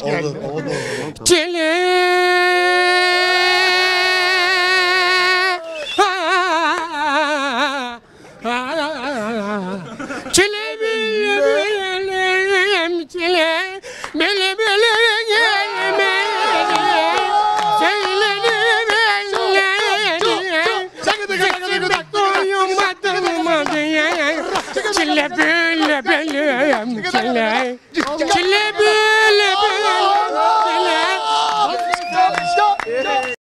Oldu. Çile çile bilelim çile bile bile gelmedi söyledim ellerim doyumadım diye çile bile bilelim çile çile bile bile çile